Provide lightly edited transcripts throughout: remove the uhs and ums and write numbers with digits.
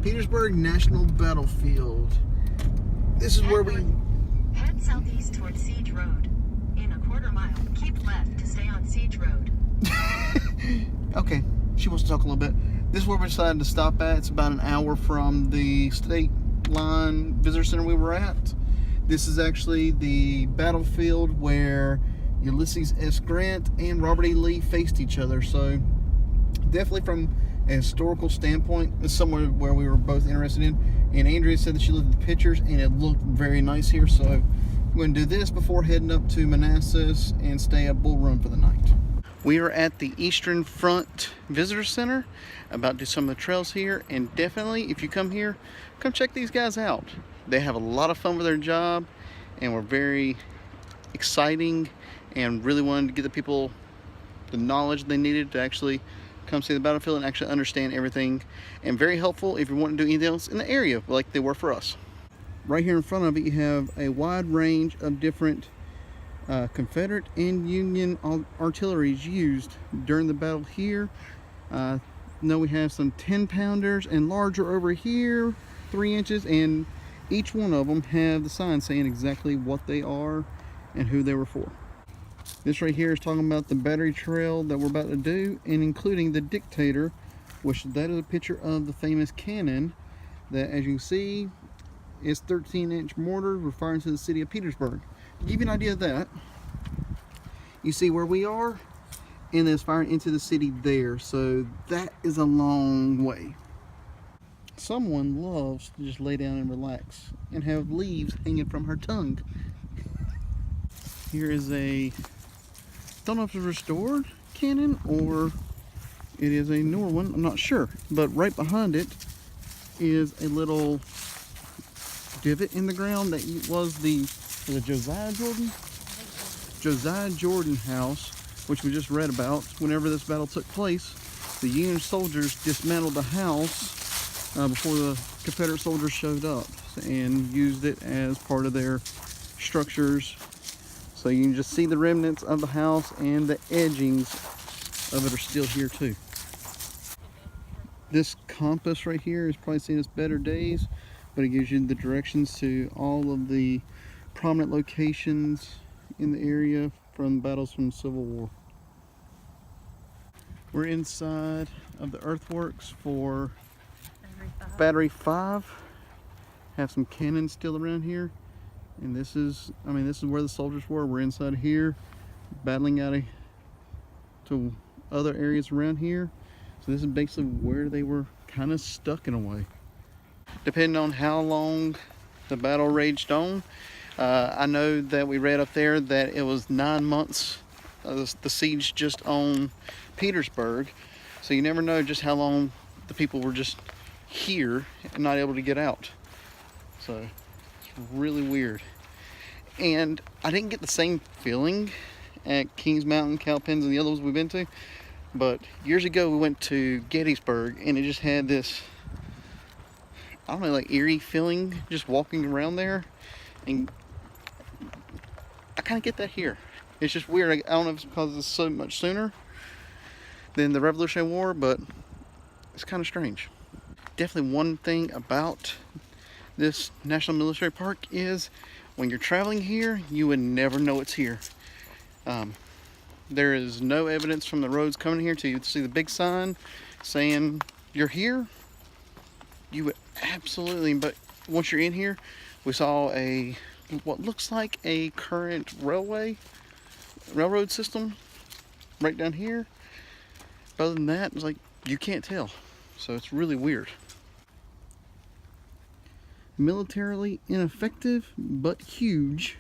Petersburg National Battlefield. This is where we... Head southeast toward Siege Road. In a quarter mile, keep left to stay on Siege Road. Okay, she wants to talk a little bit. This is where we decided to stop at. It's about an hour from the state line visitor center we were at. This is actually the battlefield where Ulysses S. Grant and Robert E. Lee faced each other. So definitely from a historical standpoint, it's somewhere where we were both interested in. And Andrea said that she looked at the pictures and it looked very nice here. So we're going to do this before heading up to Manassas and stay at Bull Run for the night. We are at the Eastern Front Visitor Center, about to do some of the trails here, and definitely if you come here, come check these guys out. They have a lot of fun with their job and were very exciting and really wanted to give the people the knowledge they needed to actually come see the battlefield and actually understand everything, and very helpful if you want to do anything else in the area like they were for us. Right here in front of it you have a wide range of different Confederate and Union artilleries used during the battle here. Now we have some 10-pounders and larger over here, 3 inches, and each one of them have the sign saying exactly what they are and who they were for. This right here is talking about the battery trail that we're about to do, and including the Dictator, which that is a picture of the famous cannon that, as you can see, is 13-inch mortar referring to the city of Petersburg. To give you an idea of that, you see where we are, and it's firing into the city there, so that is a long way. Someone loves to just lay down and relax and have leaves hanging from her tongue. Here is a, don't know if it's a restored cannon or it is a newer one, I'm not sure, but right behind it is a little divot in the ground that was the Josiah Jordan house, which we just read about. Whenever this battle took place, the Union soldiers dismantled the house before the Confederate soldiers showed up and used it as part of their structures. So you can just see the remnants of the house, and the edgings of it are still here too. This compass right here has probably seen its better days, but it gives you the directions to all of the prominent locations in the area from battles from the Civil War. We're inside of the earthworks for Battery 5. Have some cannons still around here, and this is where the soldiers were. We're inside here battling out to other areas around here. So this is basically where they were kind of stuck in a way. Depending on how long the battle raged on, I know that we read up there that it was 9 months the siege just on Petersburg, so you never know just how long the people were just here and not able to get out. So it's really weird. And I didn't get the same feeling at Kings Mountain, Cowpens, and the other ones we've been to, but years ago we went to Gettysburg and it just had this, I don't know, like eerie feeling just walking around there, and I kind of get that here. It's just weird. I don't know if it's because it's so much sooner than the Revolutionary War, but it's kind of strange. Definitely one thing about this National Military Park is when you're traveling here, you would never know it's here. There is no evidence from the roads coming here to see the big sign saying you're here. You would absolutely, but once you're in here, we saw what looks like a current railroad system right down here. But other than that, it's like you can't tell, so it's really weird. Militarily ineffective but huge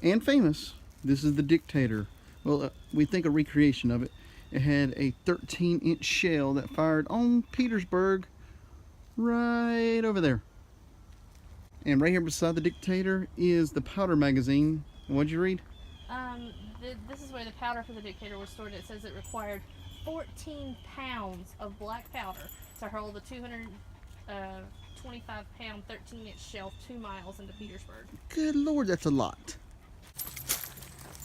and famous. This is the Dictator. Well, we think a recreation of it. It had a 13-inch shell that fired on Petersburg right over there. And right here beside the Dictator is the powder magazine. What'd you read? This is where the powder for the Dictator was stored. It says it required 14 pounds of black powder to hurl the 225-pound, 13-inch shell 2 miles into Petersburg. Good Lord, that's a lot.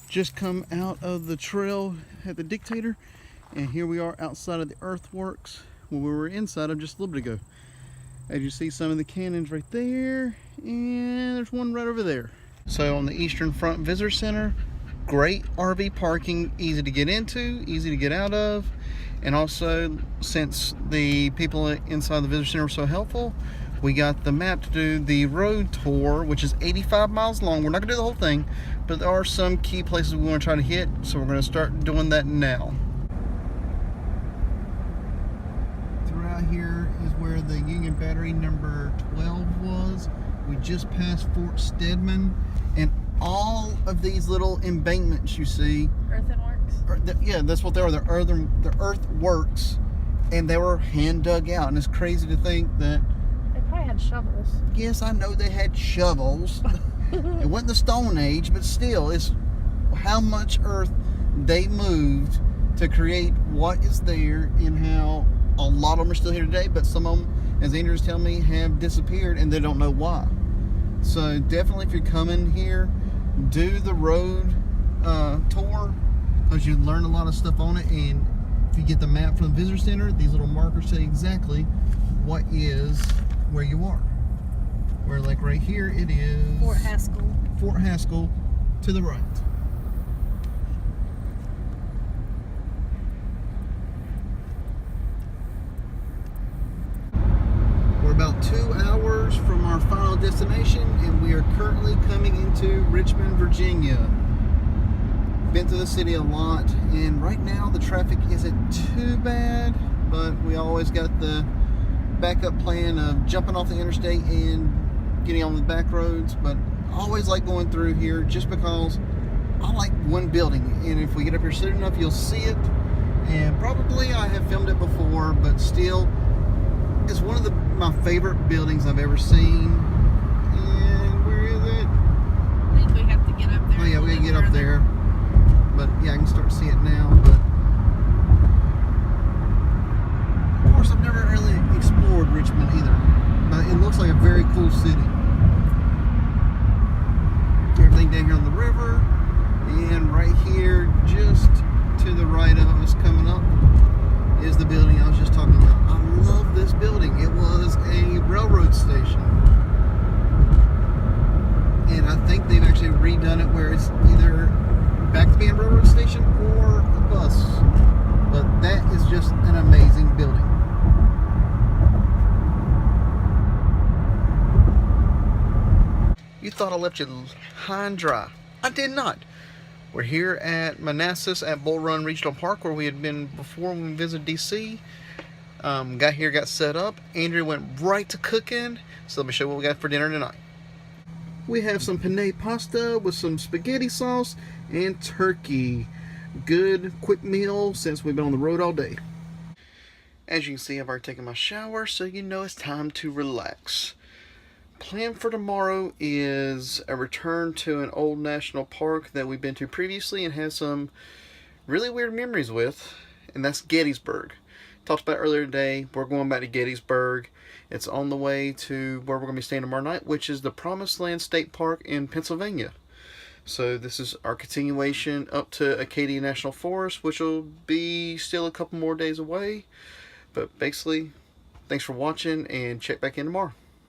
Just come out of the trail at the Dictator, and here we are outside of the earthworks where we were inside of just a little bit ago. As you see, some of the cannons right there, and there's one right over there. So on the Eastern Front Visitor Center, great RV parking, easy to get into, easy to get out of. And also, since the people inside the visitor center were so helpful, we got the map to do the road tour, which is 85 miles long. We're not gonna do the whole thing, but there are some key places we want to try to hit, so we're gonna start doing that now. Throughout here is where the Union Battery number 12 was. We just passed Fort Stedman, and all of these little embankments you see, yeah, that's what they are. The Earthworks, and they were hand dug out. And it's crazy to think that they probably had shovels. Yes, I know they had shovels. It wasn't the Stone Age, but still, it's how much earth they moved to create what is there, and how a lot of them are still here today. But some of them, as Andrew's telling me, have disappeared, and they don't know why. So definitely, if you're coming here, do the road tour, because you learn a lot of stuff on it. And if you get the map from the visitor center, these little markers tell you exactly what is where you are. Where, like right here, it is Fort Haskell. Fort Haskell to the right. We're about 2 hours from our final destination, and we are currently coming into Richmond, Virginia. Been through the city a lot, and right now the traffic isn't too bad, but we always got the backup plan of jumping off the interstate and getting on the back roads. But I always like going through here just because I like one building, and if we get up here soon enough, you'll see it. And probably I have filmed it before, but still, it's one of my favorite buildings I've ever seen. And where is it? I think we have to get up there. Oh yeah, we gotta get up there. But yeah, I can start to see it now. But of course, I've never really explored Richmond either. But it looks like a very cool city. Everything down here on the river, and right here, just to the right of us coming up, is the building I was just talking about. I love this building. It was a railroad station, and I think they've actually redone it where it's either back to being a railroad station or a bus. But that is just an amazing building. You thought I left you high and dry. I did not. We're here at Manassas at Bull Run Regional Park, where we had been before when we visited DC. Got here, got set up. Andrew went right to cooking. So let me show you what we got for dinner tonight. We have some penne pasta with some spaghetti sauce and turkey. Good quick meal since we've been on the road all day. As you can see, I've already taken my shower, so you know it's time to relax. Plan for tomorrow is a return to an old national park that we've been to previously and had some really weird memories with, and that's Gettysburg. Talked about earlier today, we're going back to Gettysburg. It's on the way to where we're going to be staying tomorrow night, which is the Promised Land State Park in Pennsylvania. So this is our continuation up to Acadia National Forest, which will be still a couple more days away. But basically, thanks for watching, and check back in tomorrow.